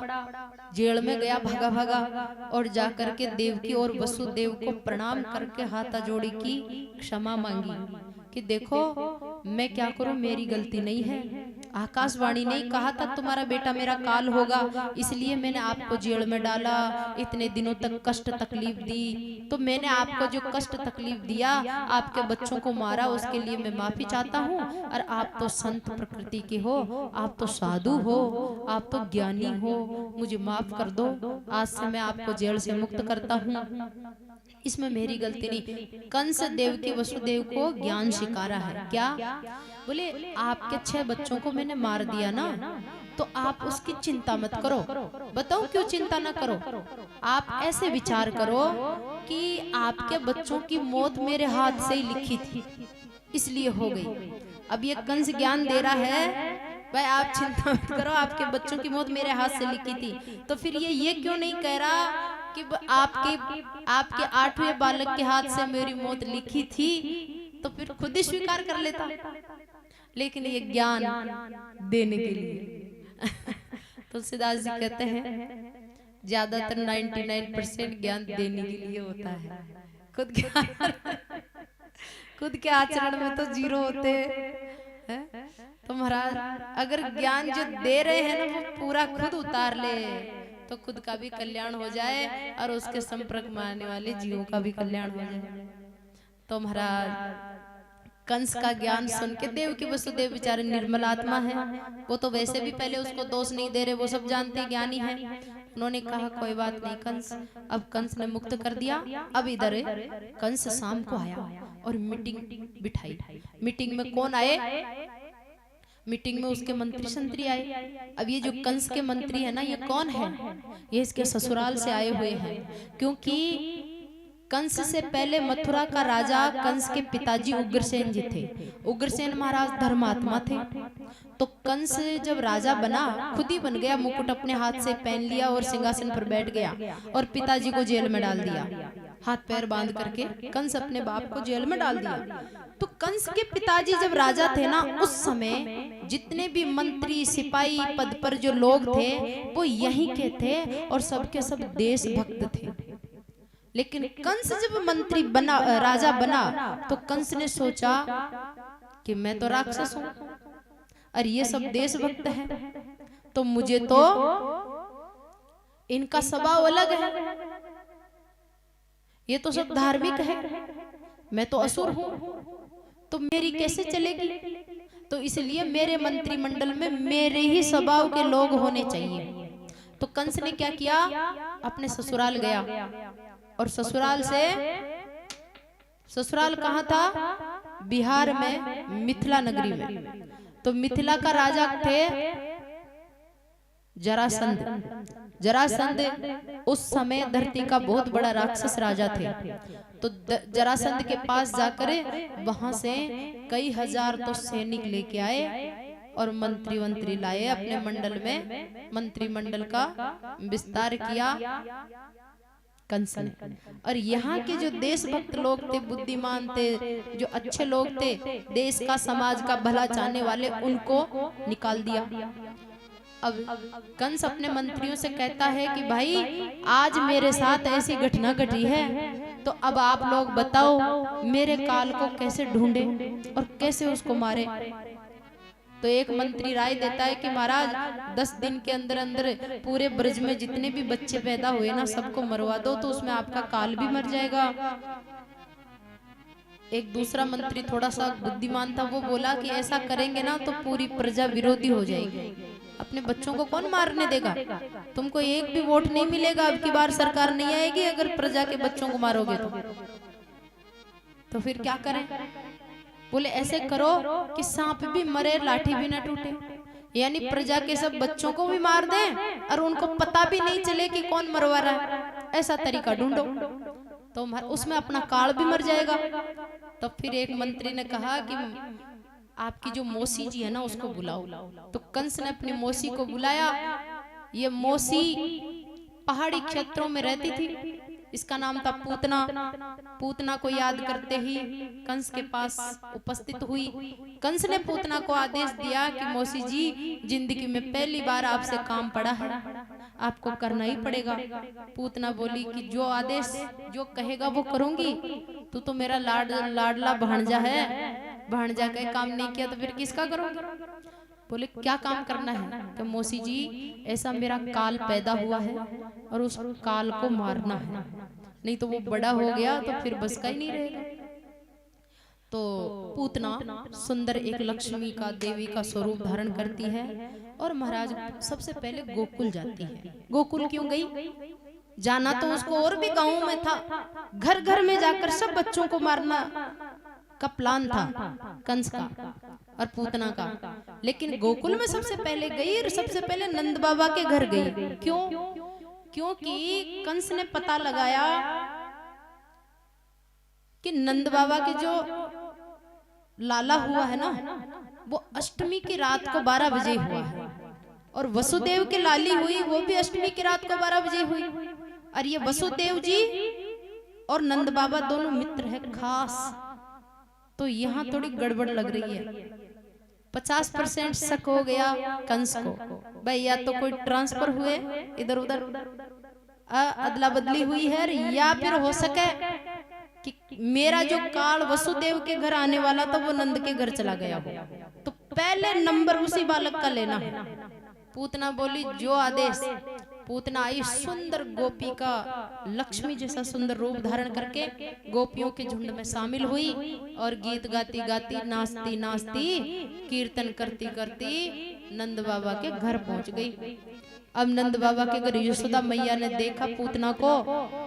जेल में गया भागा भागा, और जाकर के देवकी और वसुदेव को प्रणाम करके हाथा जोड़ी की, क्षमा मांगी कि देखो मैं क्या करूं, मेरी गलती नहीं है। आकाशवाणी ने कहा था तुम्हारा बेटा मेरा काल होगा, इसलिए मैंने आपको जेल में डाला, इतने दिनों तक कष्ट तकलीफ दी। तो मैंने आपको जो कष्ट तकलीफ दिया, आपके बच्चों को मारा, उसके लिए मैं माफी चाहता हूँ। और आप तो संत प्रकृति के हो, आप तो साधु हो, आप तो ज्ञानी हो, मुझे माफ कर दो। आज से मैं आपको जेल से मुक्त करता हूँ, इसमें मेरी गलती नहीं। कंस देव के वसुदेव को ज्ञान सिखा रहा है। क्या बोले, आपके 6 बच्चों को मैंने मार दिया ना, तो आप उसकी चिंता मत करो। बताओ क्यों चिंता ना करो? आप ऐसे विचार करो कि आपके बच्चों की मौत मेरे हाथ से ही लिखी थी, इसलिए हो गई। अब ये कंस ज्ञान दे रहा है, भाई आप चिंता मत करो, आपके बच्चों की मौत मेरे हाथ से लिखी थी। तो फिर ये क्यों नहीं कह रहा कि आपके 8वें बालक के हाथ से मेरी मौत लिखी थी? तो फिर खुद ही स्वीकार कर लेता। लेकिन ये ज्ञान देने के लिए तुलसीदास जी कहते हैं, ज्यादातर 99% ज्ञान देने के लिए होता है, खुद के खुद के आचरण में तो जीरो होते हैं। तो महाराज अगर ज्ञान जो दे रहे हैं ना वो पूरा खुद उतार ले तो खुद का भी कल्याण हो जाए और उसके संपर्क में आने वाले जीवों का भी कल्याण हो जाए। तो महाराज कंस का ज्ञान सुन के देव की वसुदेव बेचारे निर्मल आत्मा है, वो तो वैसे भी पहले उसको दोष नहीं दे रहे, वो सब जानते ज्ञानी है। उन्होंने कहा कोई बात नहीं कंस, अब कंस ने मुक्त कर दिया। अब इधर कंस शाम को आया और मीटिंग बिठाई। मीटिंग में कौन आए? मीटिंग में उसके मंत्री संतरी आए। अब ये जो कंस के मंत्री है ना, ये कौन है? ये इसके ससुराल से आए हुए हैं, क्योंकि कंस से पहले मथुरा का राजा कंस के पिताजी उग्रसेन जी थे। उग्रसेन महाराज धर्मात्मा थे। तो कंस जब राजा बना, खुद ही बन गया, मुकुट अपने हाथ से पहन लिया और सिंहासन पर बैठ गया और पिताजी को जेल में डाल दिया। हाथ पैर बांध करके कंस अपने बाप को जेल में डाल दिया। तो कंस के पिताजी जब राजा थे ना, उस समय जितने भी मंत्री सिपाही पद पर जो लोग थे वो यहीं के थे और सबके सब देशभक्त थे। लेकिन कंस जब मंत्री बना, राजा बना, तो कंस ने सोचा कि मैं तो राक्षस हूं और ये सब देशभक्त हैं, तो मुझे तो इनका स्वभाव अलग है, ये तो सब धार्मिक है, मैं तो असुर हूं, तो मेरी कैसे चलेगी? तो इसलिए मेरे मंत्रिमंडल में मेरे ही स्वभाव के लोग होने चाहिए। तो कंस ने क्या किया? अपने ससुराल गया और ससुराल कहाँ था? बिहार में मिथिला नगरी में। तो मिथिला का राजा थे जरासंध। जरासंध उस समय धरती का बहुत बड़ा राक्षस राजा थे। तो जरासंध के पास जाकर वहां से कई हजार तो सैनिक लेके आए और मंत्री लाए अपने मंडल में। मंत्रिमंडल का विस्तार किया कंस ने। और यहाँ के जो देशभक्त लोग थे, बुद्धिमान थे, जो अच्छे लोग थे, देश का समाज का भला चाहने वाले, उनको निकाल दिया। अब कंस अपने मंत्रियों से कहता है कि भाई आज मेरे साथ ऐसी घटना घटी है, तो अब आप लोग बताओ मेरे काल को कैसे ढूंढे और कैसे उसको मारे। तो एक मंत्री राय देता है कि महाराज 10 दिन के अंदर अंदर पूरे ब्रज में जितने भी बच्चे पैदा हुए ना, सबको मरवा दो, तो उसमें आपका काल भी मर जाएगा। एक दूसरा मंत्री थोड़ा सा बुद्धिमान था, वो बोला कि ऐसा करेंगे ना तो पूरी प्रजा विरोधी हो जाएगी, अपने बच्चों को कौन मारने देगा? तुमको एक भी वोट नहीं मिलेगा, अब की बार सरकार नहीं आएगी अगर प्रजा के बच्चों को मारोगे तो फिर क्या करें? बोले ऐसे करो कि सांप भी मरे लाठी भी ना टूटे, यानी प्रजा के सब बच्चों को भी मार दें और उनको पता भी नहीं चले कि कौन मरवा रहा है, ऐसा तरीका ढूंढो, तो उसमें अपना काल भी मर जाएगा। तब फिर एक मंत्री ने कहा कि आपकी जो मौसी जी है ना उसको बुलाओ। तो कंस ने अपनी मौसी को बुलाया। ये मौसी पहाड़ी क्षेत्रों में रहती थी, इसका नाम था पूतना। पूतना को याद करते ही कंस के पास उपस्थित हुई। कंस ने पूतना को आदेश दिया कि मौसी जी, जिंदगी में पहली बार आपसे काम पड़ा है, आपको करना ही पड़ेगा। पूतना बोली कि जो आदेश जो कहेगा वो करूंगी, तू तो मेरा लाडला भांजा है, भांजा का काम नहीं किया तो फिर किसका करूंगी? बोले क्या काम करना है? तो मौसी जी ऐसा मेरा काल पैदा हुआ है और उस काल को मारना है, नहीं तो वो बड़ा हो गया तो फिर बस का ही नहीं रहेगा। तो पूतना सुंदर एक लक्ष्मी का, देवी का स्वरूप धारण करती है और महाराज सबसे पहले गोकुल जाती है। गोकुल क्यों गई? जाना तो उसको और भी गांवों में था, घर घर में जाकर सब बच्चों को मारना का प्लान था कंस का और पूतना का, लेकिन गोकुल में सबसे पहले गई और सबसे पहले नंद बाबा के घर गई। क्यों? क्योंकि कंस ने पता लगाया कि नंद बाबा के जो लाला हुआ है ना, वो अष्टमी की रात को 12 बजे हुआ है, और वसुदेव की लाली हुई वो भी अष्टमी की रात को 12 बजे हुई। और ये वसुदेव जी और नंद बाबा दोनों मित्र है खास। तो यहाँ थोड़ी गड़बड़ लग रही है। 50% शक हो गया कंस को, भाई या तो कोई ट्रांसफर हुए इधर उधर, अदला बदली हुई है, या फिर हो सके कि मेरा जो काल वसुदेव के घर आने वाला था वो नंद के घर चला गया हो, तो पहले नंबर उसी बालक का लेना है। पूतना बोली जो आदेश। पूतना आई सुंदर गोपी का लक्ष्मी जैसा सुंदर रूप धारण करके गोपियों के झुंड में शामिल हुई और गीत गाती गाती नाचती नाचती कीर्तन करती करती नंद बाबा के घर पहुंच गई। अब नंद बाबा के घर यशोदा मैया ने देखा पूतना को,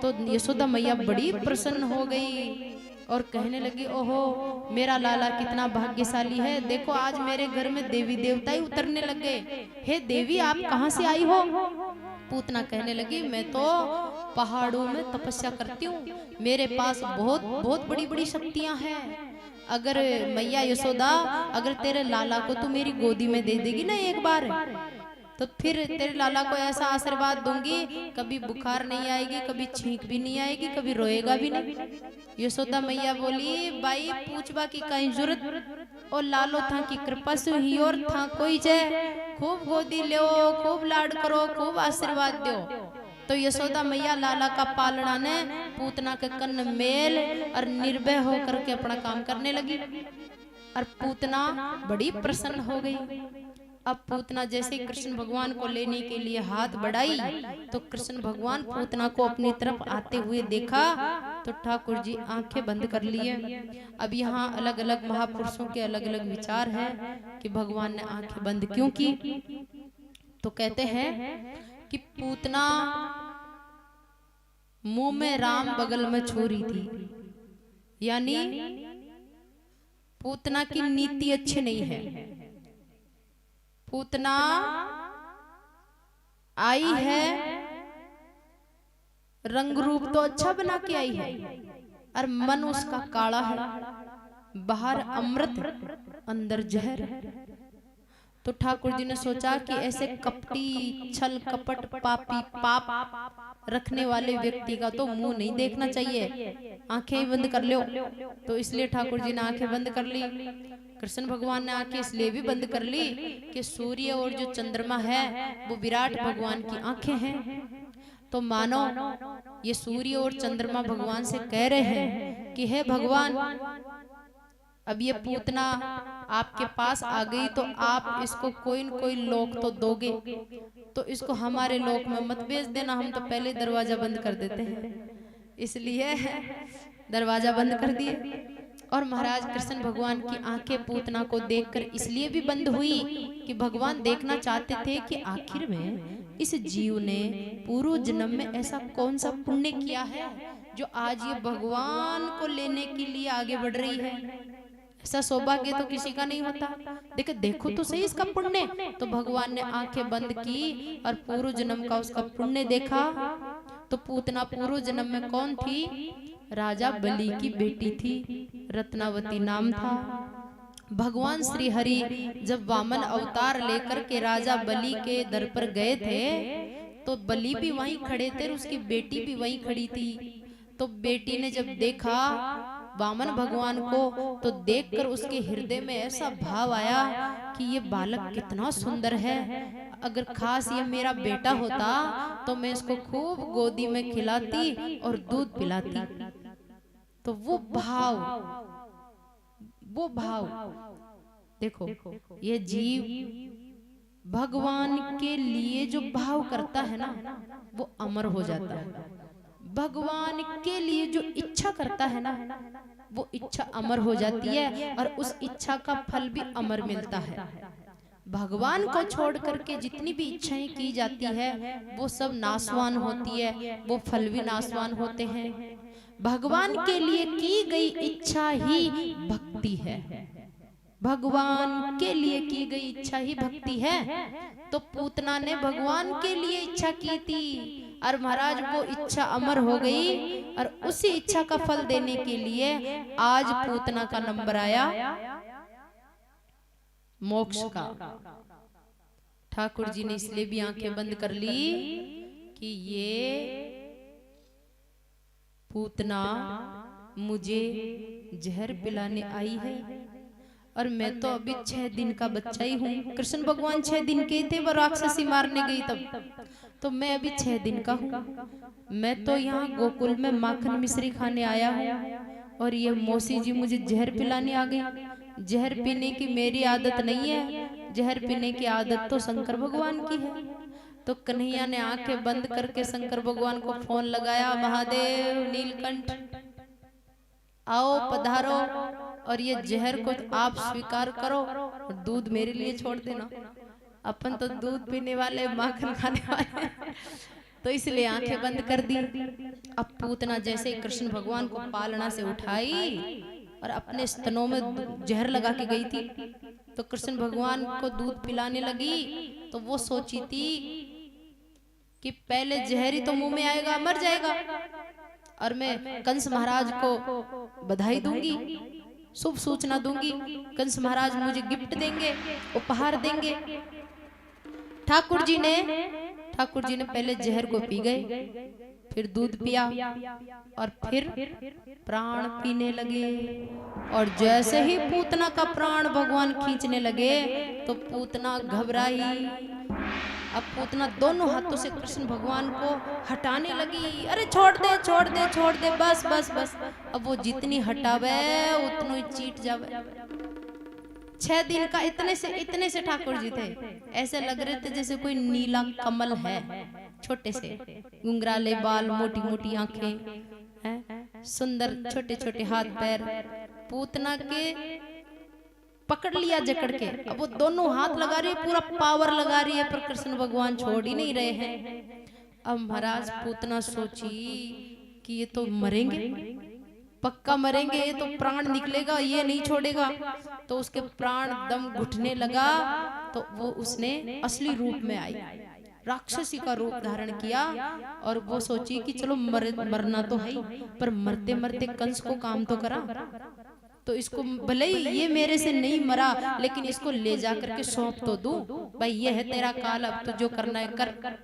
तो यशोदा मैया बड़ी प्रसन्न हो गई और कहने लगी, ओहो मेरा लाला कितना भाग्यशाली है, देखो आज मेरे घर में देवी देवता ही उतरने लग गए। हे देवी आप कहाँ से आई हो? पूतना कहने लगी, मैं तो पहाड़ों में तपस्या करती हूँ, मेरे पास बहुत बहुत बड़ी बड़ी शक्तियां हैं। अगर मैया यशोदा अगर तेरे लाला को तू मेरी गोदी में दे देगी ना एक बार, तो फिर तेरे लाला को ऐसा आशीर्वाद दूंगी, कभी बुखार नहीं आएगी, कभी छींक भी नहीं आएगी, कभी रोएगा भी नहीं। यशोदा मैया बोली, बाई पूछबा की कहीं जरूरत और लालो था की कृपा से ही और था कोई जय, खूब गोदी लो, खूब लाड करो, खूब आशीर्वाद दो। तो यशोदा मैया लाला का पालना ने पूतना के कन्न मेल और निर्भय होकर के अपना काम करने लगी और पूतना बड़ी प्रसन्न हो गई। अब पूतना जैसे कृष्ण भगवान को लेने के लिए हाथ बढ़ाई तो कृष्ण भगवान पूतना को अपनी तरफ आते हुए देखा तो ठाकुर जी आंखें बंद कर लिए। अब यहाँ अलग अलग महापुरुषों के अलग अलग विचार है कि भगवान ने आंखें बंद क्यों की। तो कहते हैं कि पूतना मुंह में राम बगल में छुरी थी, यानी पूतना की नीति अच्छी नहीं है। पूतना आई है, रंग रूप तो अच्छा बना के आई है और मन उसका काला है, बाहर अमृत अंदर जहर। तो ठाकुर जी ने सोचा कि ऐसे कपटी छल कपट पापी पाप रखने वाले व्यक्ति का तो मुंह नहीं देखना चाहिए, आंखें ही बंद कर लो। तो इसलिए ठाकुर जी ने आंखें बंद कर ली। कृष्ण भगवान ने आंखें इसलिए भी बंद कर ली कि सूर्य और जो चंद्रमा है वो विराट भगवान की आंखें हैं। तो मानो ये सूर्य और चंद्रमा भगवान से कह रहे हैं कि हे भगवान, अब ये पूतना आपके पास आ गई तो आप इसको कोई न कोई लोक तो दोगे, तो इसको हमारे लोक में मत भेज देना, हम तो पहले दरवाजा बंद कर देते हैं। इसलिए दरवाजा बंद कर दिए। और महाराज कृष्ण भगवान की आंखें पूतना को देखकर इसलिए भी बंद हुई कि भगवान देखना चाहते थे कि आखिर में इस जीव ने पूर्व जन्म में ऐसा कौन सा पुण्य किया है जो आज ये भगवान को लेने के लिए आगे बढ़ रही है। ऐसा सौभाग्य तो किसी का नहीं होता। देखो तो सही इसका पुण्य। तो भगवान ने आंखें बंद की और पूर्व जन्म का उसका पुण्य देखा। तो पूतना पूर्व जन्म में कौन थी? राजा बलि की बेटी थी, रत्नावती नाम था। भगवान श्री हरि जब वामन अवतार लेकर के राजा बलि के दर पर गए थे तो बलि भी वहीं खड़े थे, उसकी बेटी भी वहीं खड़ी थी। तो बेटी ने जब देखा वामन भगवान को तो देखकर उसके हृदय में ऐसा भाव आया कि ये बालक कितना सुंदर है, अगर खास ये मेरा बेटा होता तो मैं इसको खूब गोदी में खिलाती और दूध पिलाती। तो वो भाव देखो, ये जीव भगवान के लिए जो भाव करता है ना वो अमर हो जाता है। भगवान के लिए जो इच्छा करता है ना वो इच्छा अमर हो जाती है और उस इच्छा का फल भी अमर मिलता है। भगवान को छोड़ करके जितनी भी इच्छाएं की जाती है वो सब नाशवान होती है, वो फल भी नाशवान होते हैं। भगवान के लिए की गई इच्छा ही भक्ति है, भगवान के लिए की गई इच्छा ही भक्ति है। तो पूतना ने भगवान के लिए इच्छा की थी और महाराज वो इच्छा अमर हो गई और उसी इच्छा का फल देने के लिए आज पूतना का नंबर आया मोक्ष का। ठाकुर जी ने इसलिए भी आंखें बंद कर ली कि ये पूतना मुझे जहर पिलाने आई है और मैं तो अभी 6 दिन का बच्चा ही हूँ। कृष्ण भगवान 6 दिन के ही थे, वो राक्षसी मारने गई तब, तो मैं अभी 6 दिन का हूँ। मैं तो यहाँ गोकुल में माखन मिश्री खाने आया हूँ और ये मौसी जी मुझे जहर पिलाने आ गई। जहर पीने की मेरी आदत नहीं है, जहर पीने की आदत तो शंकर भगवान की है। तो कन्हैया ने आंखें बंद करके शंकर भगवान को फोन लगाया, महादेव नीलकंठ आओ पधारो और ये जहर को आप स्वीकार करो और दूध मेरे लिए छोड़ देना। अपन तो दूध पीने वाले, माखन खाने वाले, तो इसलिए आंखें बंद कर दी। अब पूतना जैसे कृष्ण भगवान को पालना से उठाई और अपने स्तनों में जहर लगा के गई थी, तो कृष्ण भगवान को दूध पिलाने लगी। तो वो सोची थी कि पहले जहर ही तो मुंह में आएगा, मर जाएगा, और मैं कंस महाराज को बधाई दूंगी, शुभ सूचना दूंगी, कंस महाराज मुझे गिफ्ट देंगे, उपहार देंगे। ठाकुर जी ने पहले जहर को पी गए, फिर दूध पिया और फिर प्राण पीने लगे। और जैसे ही पूतना का प्राण भगवान खींचने लगे तो पूतना घबराई। अब पूतना दोनों हाथों से कृष्ण भगवान को हटाने लगी। अरे छोड़ दे छोड़ दे छोड़ दे, बस बस बस। अब वो जितनी हटावे उतनो ही चीट जावे। 6 दिन का इतने से ठाकुर जी थे, ऐसे लग रहे थे जैसे कोई नीला कमल है, छोटे से घुंघराले बाल, मोटी मोटी आंखें हैं, सुंदर छोटे छोटे हाथ पैर। पूतना के पकड़ लिया जकड़ के, अब वो दोनों हाथ लगा रही है, पूरा पावर लगा रही है, पर कृष्ण भगवान छोड़ ही नहीं रहे हैं। अब महाराज पूतना सोची कि ये तो मरेंगे, पक्का मरेंगे, ये तो प्राण निकलेगा, ये नहीं छोड़ेगा। तो उसके प्राण दम घुटने लगा, तो वो उसने असली रूप में आई, राक्षसी का रूप धारण किया। और वो सोची कि चलो मरना तो है, पर मरते मरते कंस को काम तो करा, तो इसको भले ही ये मेरे से नहीं मरा, लेकिन इसको ले जा करके सौंप तो दूं। भाई ये है तेरा काल, अब तो जो करना है कर।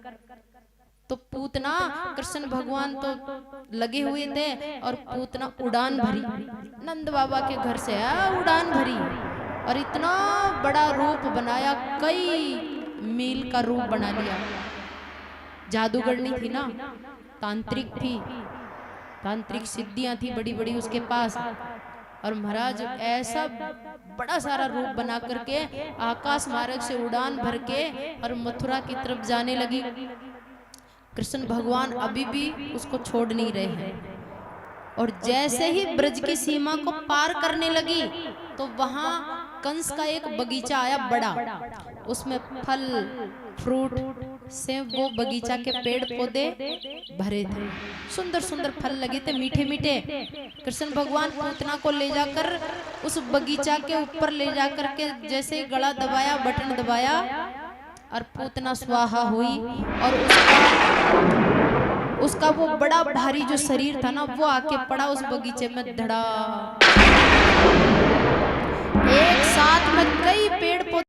तो पूतना, कृष्ण भगवान तो लगे हुए थे और पूतना उड़ान भरी, नंद बाबा के घर से उड़ान भरी और इतना बड़ा रूप बनाया, कई मील का रूप बना लिया। जादूगरनी थी ना, तांत्रिक थी, तांत्रिक सिद्धियां थी बड़ी बड़ी उसके पास। और महाराज ऐसा बड़ा सारा रूप बना करके आकाश मार्ग से उड़ान भर के और मथुरा की तरफ जाने लगी। कृष्ण भगवान अभी भी उसको छोड़ नहीं रहे हैं। और जैसे ही ब्रज की सीमा को पार करने लगी तो वहां कंस का एक बगीचा आया बड़ा, उसमें फल फ्रूट से वो बगीचा के पेड़ पौधे भरे थे, सुंदर सुंदर फल लगे थे, मीठे मीठे। कृष्ण भगवान पूतना को ले जाकर उस बगीचा के ऊपर ले जाकर के जैसे गला दबाया, बटन दबाया और पूतना स्वाहा हुई। और उसका वो बड़ा भारी जो शरीर था ना, वो आके पड़ा उस बगीचे में, धड़ा।